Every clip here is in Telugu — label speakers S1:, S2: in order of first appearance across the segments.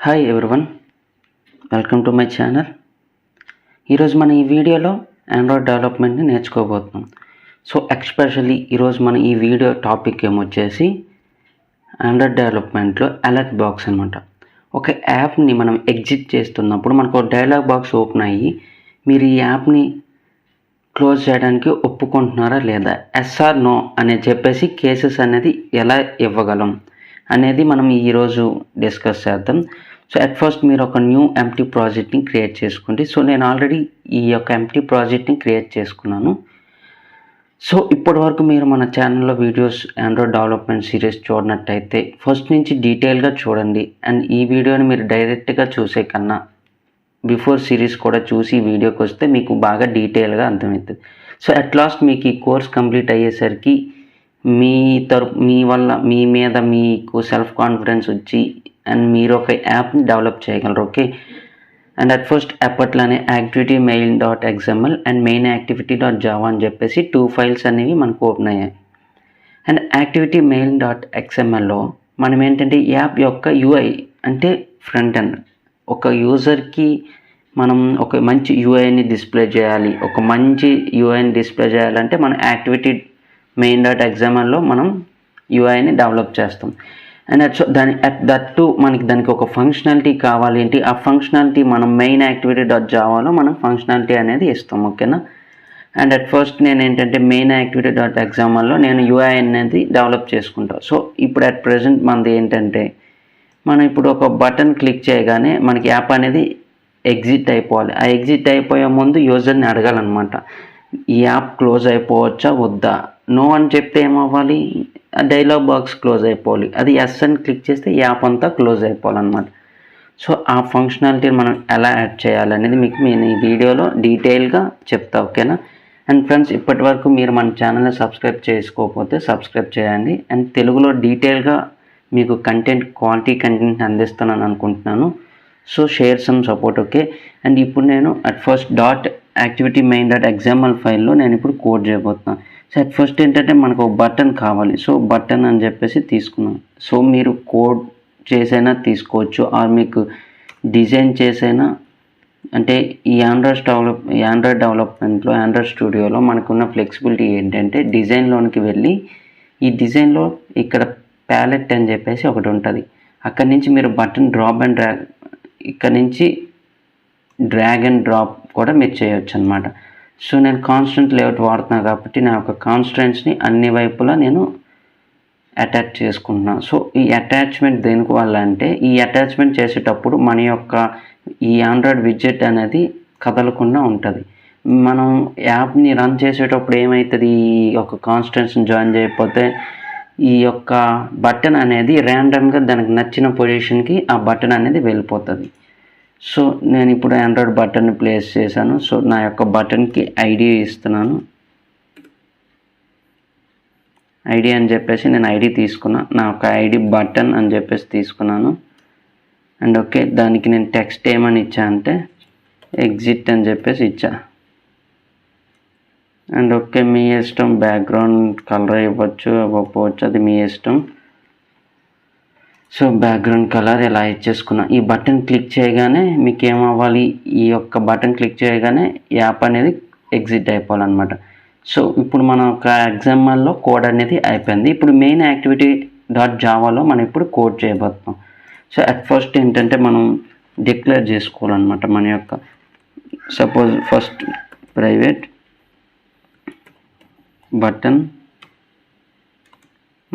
S1: Hi everyone, welcome to my channel. ఈరోజు మనం ఈ వీడియోలో ఆండ్రాయిడ్ డెవలప్మెంట్ని నేర్చుకోబోతున్నాం. సో ఎక్స్పెషల్లీ ఈరోజు మన ఈ వీడియో టాపిక్ ఏమొచ్చేసి ఆండ్రాయిడ్ డెవలప్మెంట్లో అలర్ట్ బాక్స్ అనమాట. ఒక యాప్ని మనం ఎగ్జిట్ చేస్తున్నప్పుడు మనకు ఒక డైలాగ్ బాక్స్ ఓపెన్ అయ్యి మీరు ఈ యాప్ని క్లోజ్ చేయడానికి ఒప్పుకుంటున్నారా లేదా, ఎస్ ఆర్ నో అని చెప్పేసి కేసెస్ అనేది ఎలా ఇవ్వగలం అనేది మనం ఈరోజు డిస్కస్ చేద్దాం. సో అట్ ఫస్ట్ మీరు ఒక న్యూ ఎంప్టీ ప్రాజెక్ట్ని క్రియేట్ చేసుకోండి. సో నేను ఆల్రెడీ ఈ యొక్క ఎంప్టీ ప్రాజెక్ట్ని క్రియేట్ చేసుకున్నాను. సో ఇప్పటి వరకు మీరు మన ఛానల్లో వీడియోస్ ఆండ్రాయిడ్ డెవలప్మెంట్ సిరీస్ చూడనట్టయితే ఫస్ట్ నుంచి డీటెయిల్గా చూడండి. అండ్ ఈ వీడియోని మీరు డైరెక్ట్గా చూసే కన్నా బిఫోర్ సిరీస్ కూడా చూసి ఈ వీడియోకి వస్తే మీకు బాగా డీటెయిల్గా అర్థమవుతుంది. సో అట్ లాస్ట్ మీకు ఈ కోర్స్ కంప్లీట్ అయ్యేసరికి మీ వల్ల మీ మీద మీకు సెల్ఫ్ కాన్ఫిడెన్స్ వచ్చి అండ్ మీరు ఒక యాప్ని డెవలప్ చేయగలరు. ఓకే. అండ్ అట్ ఫస్ట్ అప్పట్లోనే activity mail .xml and main activity .java అని చెప్పేసి 2 ఫైల్స్ అనేవి మనకు ఓపెన్ అయ్యాయి. అండ్ యాక్టివిటీ మెయిల్ .xmlలో మనం ఏంటంటే యాప్ యొక్క యూఐ అంటే ఫ్రంట్ ఎండ్, ఒక యూజర్కి మనం ఒక మంచి యూఐని డిస్ప్లే చేయాలి. ఒక మంచి యూఐని డిస్ప్లే చేయాలంటే మనం యాక్టివిటీ మెయిన్ .xmlలో మనం యూఐని డెవలప్ చేస్తాం. అండ్ దట్టు మనకి దానికి ఒక ఫంక్షనాలిటీ కావాలి. ఏంటి ఆ ఫంక్షనాలిటీ మనం మెయిన్ యాక్టివిటీ .javaలో మనం ఫంక్షనాలిటీ అనేది ఇస్తాం. ఓకేనా. అండ్ అట్ ఫస్ట్ నేను ఏంటంటే మెయిన్ యాక్టివిటీ .xmlలో నేను యూఐ అనేది డెవలప్ చేసుకుంటాను. సో ఇప్పుడు అట్ ప్రజెంట్ మనది ఏంటంటే మనం ఇప్పుడు ఒక బటన్ క్లిక్ చేయగానే మనకి యాప్ అనేది ఎగ్జిట్ అయిపోవాలి. ఆ ఎగ్జిట్ అయిపోయే ముందు యూజర్ని అడగాలన్నమాట, ఈ యాప్ క్లోజ్ అయిపోవచ్చా వద్దా. నో అని చెప్తే ఏమవ్వాలి, డైలాగ్ బాక్స్ క్లోజ్ అయిపోవాలి. అది ఎస్ అని క్లిక్ చేస్తే యాప్ అంతా క్లోజ్ అయిపోవాలన్నమాట. సో ఆ ఫంక్షనాలిటీని మనం ఎలా యాడ్ చేయాలనేది మీకు నేను ఈ వీడియోలో డీటెయిల్గా చెప్తా. ఓకేనా. అండ్ ఫ్రెండ్స్, ఇప్పటి వరకు మీరు మన ఛానల్ని సబ్స్క్రైబ్ చేసుకోకపోతే సబ్స్క్రైబ్ చేయండి. అండ్ తెలుగులో డీటెయిల్గా మీకు క్వాలిటీ కంటెంట్ అందిస్తానని అనుకుంటున్నాను. So share some support. Okay. And ఇప్పుడు నేను at first activity main .xml ఫైల్లో నేను ఇప్పుడు కోడ్ చేయబోతున్నాను. సో అట్ ఫస్ట్ ఏంటంటే మనకు ఒక బటన్ కావాలి. సో బటన్ అని చెప్పేసి తీసుకున్నాం. సో మీరు కోడ్ చేసైనా తీసుకోవచ్చు, ఆర్ మీకు డిజైన్ చేసైనా. అంటే ఈ ఆండ్రాయిడ్ డెవలప్మెంట్లో ఆండ్రాయిడ్ స్టూడియోలో మనకున్న ఫ్లెక్సిబిలిటీ ఏంటంటే డిజైన్లోనికి వెళ్ళి ఈ డిజైన్లో ఇక్కడ ప్యాలెట్ అని చెప్పేసి ఒకటి ఉంటుంది. అక్కడి నుంచి మీరు బటన్ డ్రాప్ అండ్ డ్రాగ్, ఇక్కడ నుంచి డ్రాగ్ అండ్ డ్రాప్ కూడా మీరు చేయొచ్చు అనమాట. సో నేను కాన్స్టెంట్ లేఅవుట్ వాడుతున్నాను కాబట్టి నా యొక్క కాన్స్టెంట్స్ని అన్ని వైపులా నేను అటాచ్ చేసుకుంటున్నాను. సో ఈ అటాచ్మెంట్ దేనికి వల్ల అంటే ఈ అటాచ్మెంట్ చేసేటప్పుడు మన యొక్క ఈ ఆండ్రాయిడ్ విడ్జెట్ అనేది కదలకుండా ఉంటుంది. మనం యాప్ని రన్ చేసేటప్పుడు ఏమవుతుంది, ఈ యొక్క కాన్స్టెంట్స్ని జాయిన్ చేయకపోతే ఈ యొక్క బటన్ అనేది ర్యాండమ్గా దానికి నచ్చిన పొజిషన్కి ఆ బటన్ అనేది వెళ్ళిపోతుంది. సో నేను ఇప్పుడు ఆండ్రాయిడ్ బటన్ని ప్లేస్ చేశాను. సో నా యొక్క బటన్కి ఐడి ఇస్తున్నాను. ఐడి అని చెప్పేసి నేను ఐడి తీసుకున్నాను. నా యొక్క ఐడి బటన్ అని చెప్పేసి తీసుకున్నాను. అండ్ ఓకే, దానికి నేను టెక్స్ట్ ఏమని ఇచ్చా అంటే ఎగ్జిట్ అని చెప్పేసి ఇచ్చా. అండ్ ఓకే, మీ ఇష్టం, బ్యాక్గ్రౌండ్ కలర్ ఇవ్వచ్చు ఇవ్వకపోవచ్చు, అది మీ ఇష్టం. సో బ్యాక్గ్రౌండ్ కలర్ ఇలా ఇచ్చేసుకున్నా. ఈ బటన్ క్లిక్ చేయగానే మీకు ఏమవ్వాలి, ఈ యొక్క బటన్ క్లిక్ చేయగానే యాప్ అనేది ఎగ్జిట్ అయిపోవాలన్నమాట. సో ఇప్పుడు మన ఒక ఎగ్జాంపుల్లో కోడ్ అనేది అయిపోయింది. ఇప్పుడు మెయిన్ యాక్టివిటీ .javaలో మనం ఇప్పుడు కోడ్ చేయబోతున్నాం. సో అట్ ఫస్ట్ ఏంటంటే మనం డిక్లేర్ చేసుకోవాలన్నమాట మన యొక్క, సపోజ్ ఫస్ట్ ప్రైవేట్ బటన్,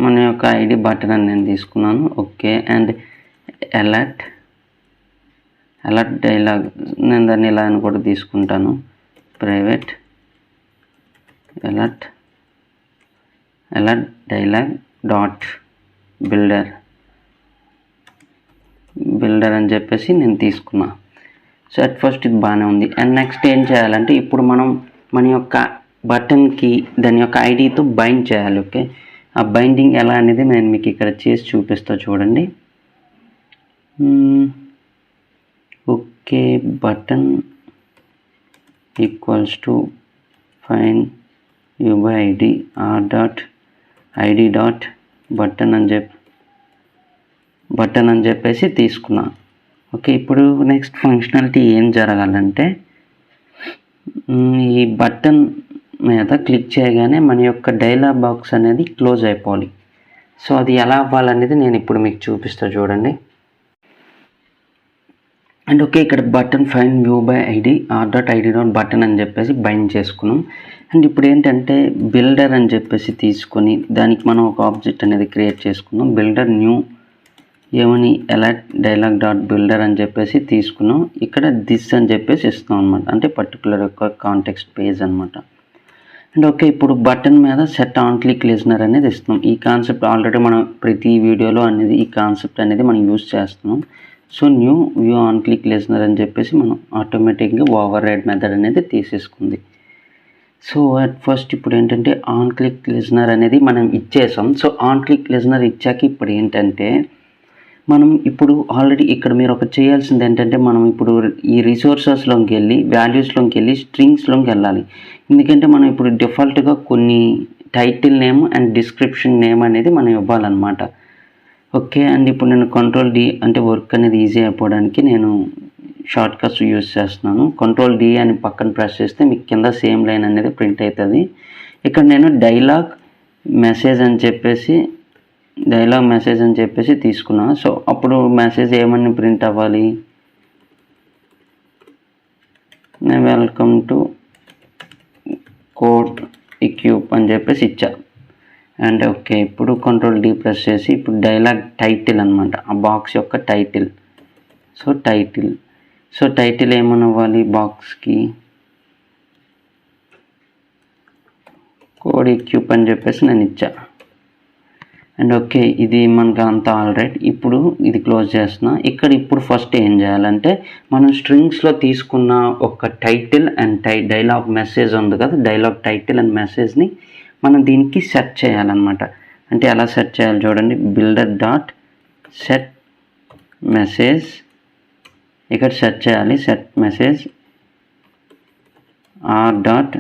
S1: మన యొక్క ఐడి బటన్ అని నేను తీసుకున్నాను. ఓకే. అండ్ అలర్ట్ డైలాగ్, నేను దాన్ని ఇలా అని కూడా తీసుకుంటాను. ప్రైవేట్ అలర్ట్ డైలాగ్ బిల్డర్ అని చెప్పేసి నేను తీసుకున్నా. సో అట్ ఫస్ట్ ఇది బాగానే ఉంది. అండ్ నెక్స్ట్ ఏం చేయాలంటే ఇప్పుడు మనం మన యొక్క బటన్కి దాని యొక్క ఐడితో బైండ్ చేయాలి. ఓకే. ఆ బైండింగ్ ఎలా అనేది నేను మీకు ఇక్కడ చేసి చూపిస్తా చూడండి. Okay, button equals to find view by ID .id button అని చెప్పేసి తీసుకున్నా. ఓకే, ఇప్పుడు నెక్స్ట్ ఫంక్షనాలిటీ ఏం జరగాలంటే ఈ బటన్ మీద క్లిక్ చేయగానే మన యొక్క డైలాగ్ బాక్స్ అనేది క్లోజ్ అయిపోవాలి. సో అది ఎలా అవ్వాలనేది నేను ఇప్పుడు మీకు చూపిస్తా చూడండి. అండ్ ఓకే, ఇక్కడ button find view by ID r.id.button అని చెప్పేసి బైండ్ చేసుకున్నాం. అండ్ ఇప్పుడు ఏంటంటే బిల్డర్ అని చెప్పేసి తీసుకొని దానికి మనం ఒక ఆబ్జెక్ట్ అనేది క్రియేట్ చేసుకున్నాం. బిల్డర్ న్యూ ఏమని అలర్ట్ డైలాగ్ డాట్ బిల్డర్ అని చెప్పేసి తీసుకున్నాం. ఇక్కడ దిస్ అని చెప్పేసి ఇస్తాం అనమాట, అంటే పర్టికులర్ యొక్క కాంటెక్స్ట్ పేజ్ అనమాట. అండ్ ఓకే, ఇప్పుడు బటన్ మీద సెట్ ఆన్ క్లిక్ లిజనర్ అనేది ఇస్తున్నాం. ఈ కాన్సెప్ట్ ఆల్రెడీ మనం ప్రతి వీడియోలో అనేది ఈ కాన్సెప్ట్ అనేది మనం యూజ్ చేస్తున్నాం. So new view on click listener అని చెప్పేసి మనం ఆటోమేటిక్గా ఓవర్ రైడ్ మెథడ్ అనేది తీసేసుకుంది. సో అట్ ఫస్ట్ ఇప్పుడు ఏంటంటే ఆన్ క్లిక్ లిజనర్ అనేది మనం ఇచ్చేసాం. సో ఆన్ క్లిక్ లిజనర్ ఇచ్చాక ఇప్పుడు ఏంటంటే మనం ఇప్పుడు ఆల్రెడీ ఇక్కడ మీరు ఒకటి చేయాల్సింది ఏంటంటే మనం ఇప్పుడు ఈ రిసోర్సెస్లోకి వెళ్ళి వాల్యూస్లోకి వెళ్ళి స్ట్రింగ్స్లోకి వెళ్ళాలి. ఎందుకంటే మనం ఇప్పుడు డిఫాల్ట్గా కొన్ని title name and description name అనేది మనం ఇవ్వాలన్నమాట. ఓకే, అండ్ ఇప్పుడు నేను Ctrl+D అంటే వర్క్ అనేది ఈజీ అయిపోవడానికి నేను షార్ట్ కట్స్ యూజ్ చేస్తున్నాను. Ctrl+D అని పక్కన ప్రెస్ చేస్తే మీకు కింద సేమ్ లైన్ అనేది ప్రింట్ అవుతుంది. ఇక్కడ నేను డైలాగ్ మెసేజ్ అని చెప్పేసి తీసుకున్నాను. సో అప్పుడు మెసేజ్ ఏమని ప్రింట్ అవ్వాలి, వెల్కమ్ టు కోడ్ ఎక్యూప్ అని చెప్పేసి ఇచ్చా. అండ్ ఓకే, ఇప్పుడు Ctrl+D ప్రెస్ చేసి ఇప్పుడు డైలాగ్ టైటిల్ అనమాట, ఆ బాక్స్ యొక్క టైటిల్. సో టైటిల్ ఏమని అవ్వాలి, బాక్స్కి కోడ్ ఎక్యూప్ అని చెప్పేసి నేను ఇచ్చా. అండ్ ఓకే, ఇది మనకు అంతా ఆల్రైట్. ఇప్పుడు ఇది క్లోజ్ చేస్తున్నా. ఇక్కడ ఇప్పుడు ఫస్ట్ ఏం చేయాలంటే మనం స్ట్రింగ్స్లో తీసుకున్న ఒక టైటిల్ అండ్ డైలాగ్ మెసేజ్ ఉంది కదా, డైలాగ్ టైటిల్ అండ్ మెసేజ్ని మనం దీనికి సెట్ చేయాలన్నమాట. అంటే ఎలా సెట్ చేయాలి చూడండి, బిల్డర్ డాట్ సెట్ మెసేజ్, ఇక్కడ సెట్ చేయాలి set message or dot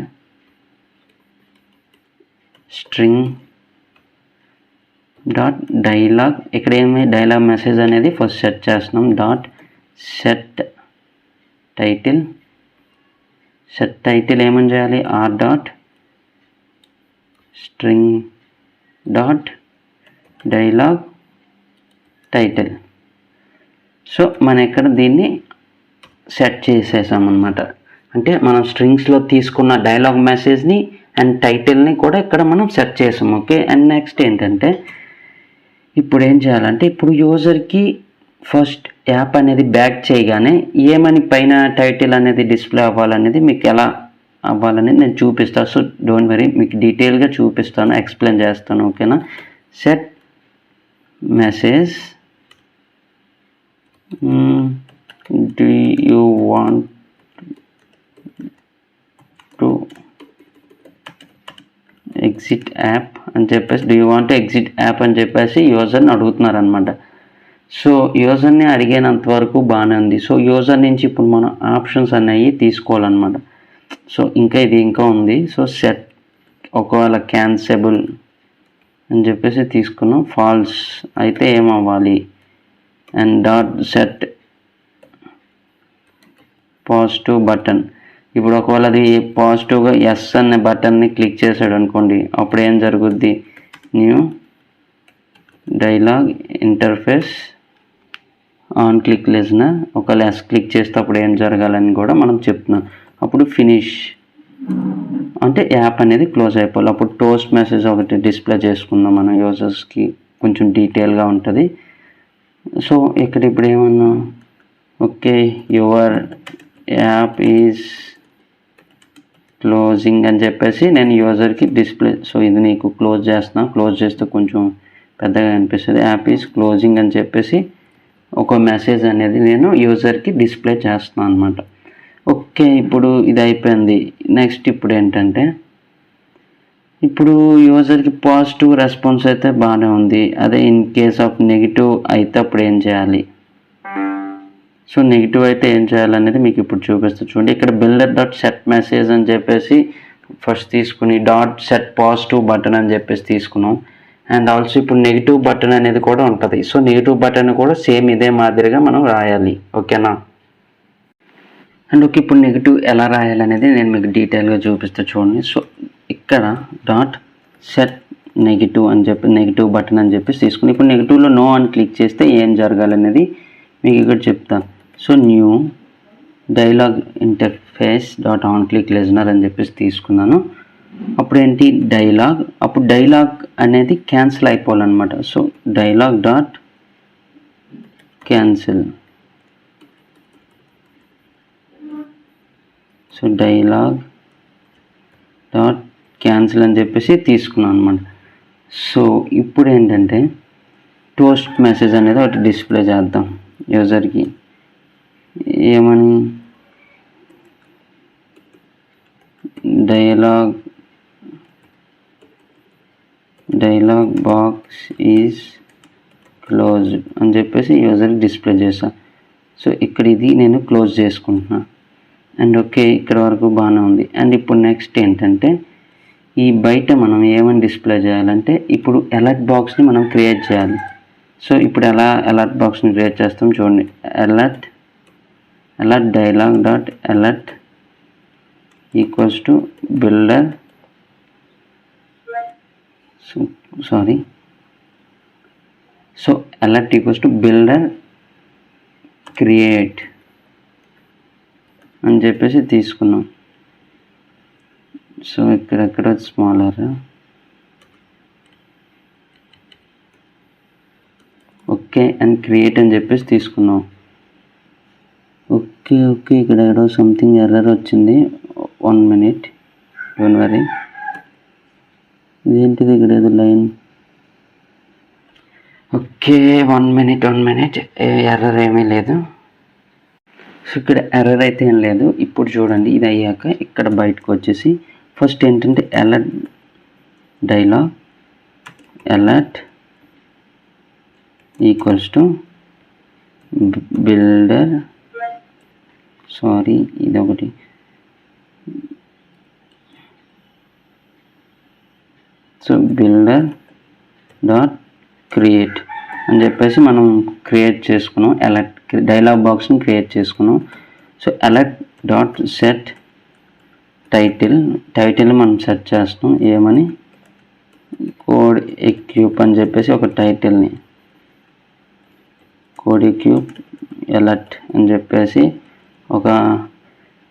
S1: string dot dialogue. ఇక్కడ ఏమి డైలాగ్ మెసేజ్ అనేది ఫస్ట్ సెట్ చేస్తున్నాం. డాట్ సెట్ టైటిల్ ఏమని చేయాలి, are dot string dot dialogue title. So మనం ఇక్కడ దీన్ని సెట్ చేసేసామన్నమాట. అంటే మనం స్ట్రింగ్స్లో తీసుకున్న డైలాగ్ మెసేజ్ని అండ్ టైటిల్ని కూడా ఇక్కడ మనం సెట్ చేసాం. ఓకే, అండ్ నెక్స్ట్ ఏంటంటే ఇప్పుడు ఏం చేయాలంటే ఇప్పుడు యూజర్కి ఫస్ట్ యాప్ అనేది బ్యాక్ చేయగానే ఏమని పైన టైటిల్ అనేది డిస్ప్లే అవ్వాలనేది మీకు ఎలా అవ్వాలనేది నేను చూపిస్తాను. సో డోంట్ వరీ, మీకు డీటెయిల్గా చూపిస్తాను, ఎక్స్ప్లెయిన్ చేస్తాను. ఓకేనా, set message do you want to exit app అని చెప్పేసి, do you want exit app అని చెప్పేసి యూజర్ని అడుగుతున్నారు అనమాట. సో యూజర్ని అడిగినంత వరకు బాగానే ఉంది. సో యూజర్ నుంచి ఇప్పుడు మనం ఆప్షన్స్ అనేవి తీసుకోవాలన్నమాట. సో ఇది ఇంకా ఉంది. సో సెట్ ఒకవేళ క్యాన్సెబుల్ అని చెప్పేసి తీసుకున్నాం, ఫాల్స్ అయితే ఏమవ్వాలి, and dot set positive button. ఇప్పుడు ఒకవేళ అది పాజిటివ్గా ఎస్ అనే బటన్ని క్లిక్ చేశాడు అనుకోండి, అప్పుడు ఏం జరుగుద్ది, new dialog interface on click listener. ఒకవేళ ఎస్ క్లిక్ చేస్తే అప్పుడు ఏం జరగాలని కూడా మనం చెప్తున్నాం. అప్పుడు ఫినిష్ అంటే యాప్ అనేది క్లోజ్ అయిపోవాలి. అప్పుడు టోస్ట్ మెసేజ్ ఒకటి డిస్ప్లే చేసుకుందాం మన యూజర్స్కి, కొంచెం డీటెయిల్గా ఉంటుంది. సో ఇక్కడ ఇప్పుడు ఏమన్నా, okay your app is closing అని చెప్పేసి నేను యూజర్కి డిస్ప్లే. సో ఇది నీకు క్లోజ్ చేస్తున్నా, క్లోజ్ చేస్తే కొంచెం పెద్దగా అనిపిస్తుంది. యాప్ ఈజ్ క్లోజింగ్ అని చెప్పేసి ఒక మెసేజ్ అనేది నేను యూజర్కి డిస్ప్లే చేస్తున్నాను అనమాట. ఓకే, ఇప్పుడు ఇది అయిపోయింది. నెక్స్ట్ ఇప్పుడు ఏంటంటే ఇప్పుడు యూజర్కి పాజిటివ్ రెస్పాన్స్ అయితే బాగానే ఉంది. అదే ఇన్ కేస్ ఆఫ్ నెగిటివ్ అయితే అప్పుడు ఏం చేయాలి, సో నెగిటివ్ అయితే ఏం చేయాలనేది మీకు ఇప్పుడు చూపిస్తా చూడండి. ఇక్కడ బిల్డర్ డాట్ సెట్ మెసేజ్ అని చెప్పేసి ఫస్ట్ తీసుకుని డాట్ సెట్ పాజిటివ్ బటన్ అని చెప్పేసి తీసుకున్నాం. అండ్ ఆల్సో ఇప్పుడు నెగిటివ్ బటన్ అనేది కూడా ఉంటుంది. సో నెగిటివ్ బటన్ కూడా సేమ్ ఇదే మాదిరిగా మనం రాయాలి. ఓకేనా? అండ్ ఓకే, ఇప్పుడు నెగిటివ్ ఎలా రాయాలనేది నేను మీకు డీటెయిల్గా చూపిస్తా చూడండి. సో ఇక్కడ డాట్ సెట్ నెగిటివ్ అని చెప్పి నెగిటివ్ బటన్ అని చెప్పేసి తీసుకుని ఇప్పుడు నెగిటివ్లో నో అని క్లిక్ చేస్తే ఏం జరగాలనేది మీకు ఇక్కడ చెప్తాను. So new dialog interface dot on click listener అని చెప్పేసి తీసుకున్నాను. అప్పుడు ఏంటి డైలాగ్, అప్పుడు డైలాగ్ అనేది క్యాన్సిల్ అయిపోవాలన్నమాట. So dialog dot cancel, so dialog dot cancel అని చెప్పేసి తీసుకున్నాను అనమాట. సో ఇప్పుడు ఏంటంటే టోస్ట్ మెసేజ్ అనేది ఒకటి డిస్ప్లే చేద్దాం యూజర్కి. ఏమని డైలాగ్ బాక్స్ ఈజ్ క్లోజ్డ్ అని చెప్పేసి యూజర్కి డిస్ప్లే చేస్తాను. సో ఇక్కడ ఇది నేను క్లోజ్ చేసుకుంటున్నా. అండ్ ఓకే, ఇక్కడ వరకు బాగానే ఉంది. అండ్ ఇప్పుడు నెక్స్ట్ ఏంటంటే ఈ బయట మనం ఏమని డిస్ప్లే చేయాలంటే ఇప్పుడు అలర్ట్ బాక్స్ని మనం క్రియేట్ చేయాలి. సో ఇప్పుడు ఎలా అలర్ట్ బాక్స్ని క్రియేట్ చేస్తాం చూడండి. Alert dialogue dot alert equals to builder, so alert equals to builder create అని చెప్పేసి తీసుకున్నాం. సో ఇక్కడ స్మాలర్, ఓకే అండ్ క్రియేట్ అని చెప్పేసి తీసుకున్నాం. ఓకే ఇక్కడ ఏదో సంథింగ్ ఎర్రర్ వచ్చింది. 1 minute, డోంట్ వరీ. ఇదేంటిది ఇక్కడ ఏదో లైన్. ఓకే 1 minute, ఎర్రర్ ఏమీ లేదు. సో ఇక్కడ ఎర్రర్ అయితే ఏం లేదు. ఇప్పుడు చూడండి, ఇది అయ్యాక ఇక్కడ బయటకు వచ్చేసి ఫస్ట్ ఏంటంటే alert dialogue alert equals to builder, ఇదొకటి, సో బిల్డర్ డాట్ క్రియేట్ అని చెప్పేసి మనం క్రియేట్ చేసుకున్నాం. అలర్ట్ డైలాగ్ బాక్స్ని క్రియేట్ చేసుకున్నాం. So alert dot set title మనం సెట్ చేస్తాం. ఏమని కోడ్ ఎక్యూప్ అని చెప్పేసి ఒక టైటిల్ని కోడ్ ఎక్యూప్ అలర్ట్ అని చెప్పేసి ఒక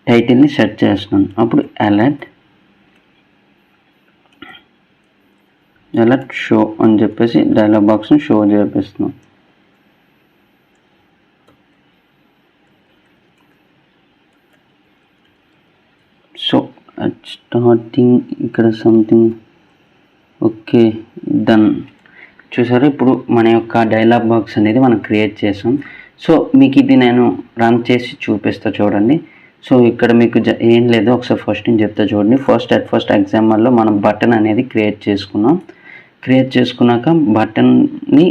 S1: టైటిల్ని సెట్ చేస్తున్నాను. అప్పుడు అలర్ట్ షో అని చెప్పేసి డైలాగ్ బాక్స్ని షో చేపిస్తున్నాం. సో అట్ స్టార్టింగ్ ఇక్కడ సంథింగ్, ఓకే డన్. చూసారు, ఇప్పుడు మన యొక్క డైలాగ్ బాక్స్ అనేది మనం క్రియేట్ చేసాం. సో మీకు ఇది నేను రన్ చేసి చూపిస్తా చూడండి. సో ఇక్కడ మీకు ఏం లేదు, ఒకసారి ఫస్ట్ నేను చెప్తా చూడండి. ఫస్ట్ ఎగ్జాంపుల్లో మనం బటన్ అనేది క్రియేట్ చేసుకున్నాక బటన్ని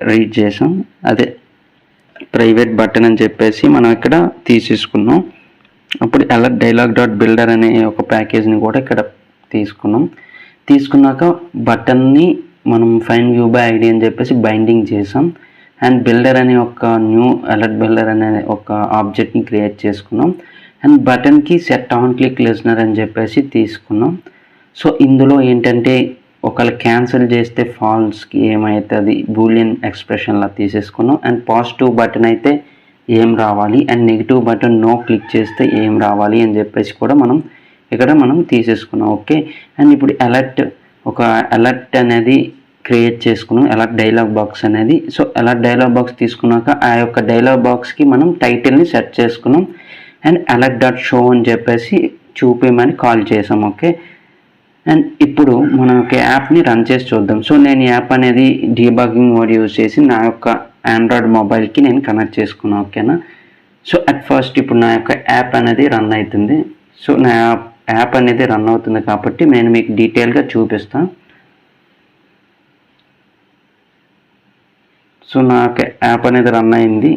S1: రీడ్ చేసాం. అదే ప్రైవేట్ బటన్ అని చెప్పేసి మనం ఇక్కడ తీసేసుకున్నాం. అప్పుడు అలర్ట్ డైలాగ్ డాట్ బిల్డర్ అనే ఒక ప్యాకేజ్ని కూడా ఇక్కడ తీసుకున్నాక బటన్ని మనం ఫైన్ వ్యూ బై ఐడి అని చెప్పేసి బైండింగ్ చేసాం. అండ్ బిల్డర్ అనే ఒక న్యూ అలర్ట్ బిల్డర్ అనే ఒక ఆబ్జెక్ట్ని క్రియేట్ చేసుకున్నాం. అండ్ బటన్కి సెట్ ఆన్ క్లిక్ లిజనర్ అని చెప్పేసి తీసుకున్నాం. సో ఇందులో ఏంటంటే ఒకవేళ క్యాన్సిల్ చేస్తే ఫాల్స్కి ఏమవుతుంది బూలియన్ ఎక్స్ప్రెషన్లా తీసేసుకున్నాం. అండ్ పాజిటివ్ బటన్ అయితే ఏం రావాలి, and negative button no click చేస్తే ఏం రావాలి అని చెప్పేసి కూడా మనం తీసేసుకున్నాం. ఓకే, అండ్ ఇప్పుడు అలర్ట్ అనేది క్రియేట్ చేసుకున్నాం, అలర్ట్ డైలాగ్ బాక్స్ అనేది. సో అలర్ట్ డైలాగ్ బాక్స్ తీసుకున్నాక ఆ యొక్క డైలాగ్ బాక్స్కి మనం టైటిల్ని సెట్ చేసుకున్నాం. అండ్ అలర్ట్ డాట్ షో అని చెప్పేసి చూపించమని కాల్ చేసాం. ఓకే, అండ్ ఇప్పుడు మన యొక్క యాప్ని రన్ చేసి చూద్దాం. సో నేను యాప్ అనేది డీబగ్గింగ్ మోడ్ యూజ్ చేసి నా యొక్క ఆండ్రాయిడ్ మొబైల్కి నేను కనెక్ట్ చేసుకున్నాను. ఓకేనా? సో అట్ ఫస్ట్ ఇప్పుడు నా యొక్క యాప్ అనేది రన్ అవుతుంది. సో నా యాప్ అనేది రన్ అవుతుంది కాబట్టి నేను మీకు డీటెయిల్గా చూపిస్తాను. సో నా యొక్క యాప్ అనేది రన్ అయింది.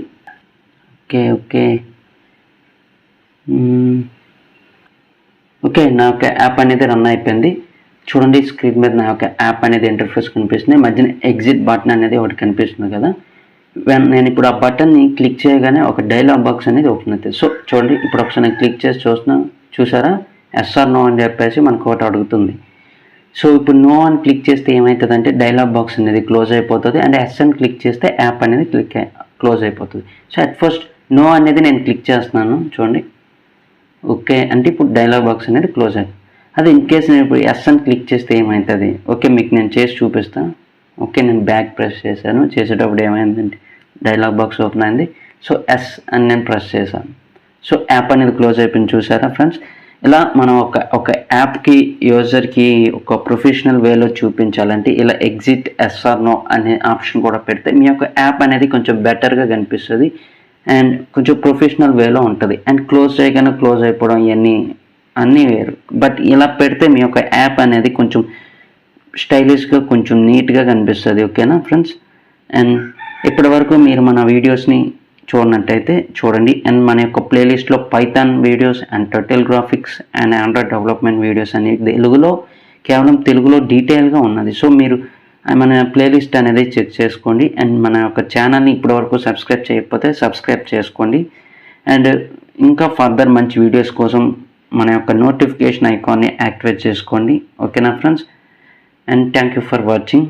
S1: ఓకే నా యొక్క యాప్ అనేది రన్ అయిపోయింది. చూడండి స్క్రీన్ మీద నా యొక్క యాప్ అనేది ఇంటర్ఫేస్ కనిపిస్తుంది, మధ్యన ఎగ్జిట్ బటన్ అనేది ఒకటి కనిపిస్తుంది కదా. నేను ఇప్పుడు ఆ బటన్ని క్లిక్ చేయగానే ఒక డైలాగ్ బాక్స్ అనేది ఓపెన్ అవుతుంది. సో చూడండి ఇప్పుడు ఒకసారి నేను క్లిక్ చేసి చూసారా, ఎస్ ఆర్ నో అని చెప్పేసి మనకు ఒకటి అడుగుతుంది. సో ఇప్పుడు నో అని క్లిక్ చేస్తే ఏమవుతుందంటే డైలాగ్ బాక్స్ అనేది క్లోజ్ అయిపోతుంది, అండ్ ఎస్ అని క్లిక్ చేస్తే యాప్ అనేది క్లోజ్ అయిపోతుంది. సో అట్ ఫస్ట్ నో అనేది నేను క్లిక్ చేస్తున్నాను చూడండి, ఓకే అంటే ఇప్పుడు డైలాగ్ బాక్స్ అనేది క్లోజ్ అయిపోతుంది. అది ఇన్ కేస్ నేను ఇప్పుడు ఎస్ అని క్లిక్ చేస్తే ఏమవుతుంది, ఓకే మీకు నేను చేసి చూపిస్తాను. ఓకే నేను బ్యాక్ ప్రెస్ చేశాను, చేసేటప్పుడు ఏమైందంటే డైలాగ్ బాక్స్ ఓపెన్ అయింది. సో ఎస్ అని నేను ప్రెస్ చేశాను. సో యాప్ అనేది క్లోజ్ అయిపోయింది చూసారా ఫ్రెండ్స్. ఇలా మనం ఒక యాప్కి యూజర్కి ఒక ప్రొఫెషనల్ వేలో చూపించాలంటే ఇలా ఎగ్జిట్ ఎస్ ఆర్ నో అనే ఆప్షన్ కూడా పెడితే మీ యొక్క యాప్ అనేది కొంచెం బెటర్గా కనిపిస్తుంది అండ్ కొంచెం ప్రొఫెషనల్ వేలో ఉంటుంది. అండ్ క్లోజ్ చేయగానే క్లోజ్ అయిపోవడం ఇవన్నీ అన్నీ వేరు. బట్ ఇలా పెడితే మీ యొక్క యాప్ అనేది కొంచెం స్టైలిష్గా కొంచెం నీట్గా కనిపిస్తుంది. ఓకేనా ఫ్రెండ్స్. అండ్ ఇప్పటి వరకు మీరు మన వీడియోస్ని చూడనట్టయితే చూడండి. అండ్ మన యొక్క ప్లేలిస్ట్లో Python videos and turtle graphics and Android development videos అన్ని కేవలం తెలుగులో డీటెయిల్గా ఉన్నది. సో మీరు మన ప్లేలిస్ట్ అనేది చెక్ చేసుకోండి. అండ్ మన యొక్క ఛానల్ని ఇప్పటివరకు సబ్స్క్రైబ్ చేయకపోతే సబ్స్క్రైబ్ చేసుకోండి. అండ్ ఇంకా ఫర్దర్ మంచి వీడియోస్ కోసం మన యొక్క నోటిఫికేషన్ ఐకాన్ని యాక్టివేట్ చేసుకోండి. ఓకేనా friends. And thank you for watching.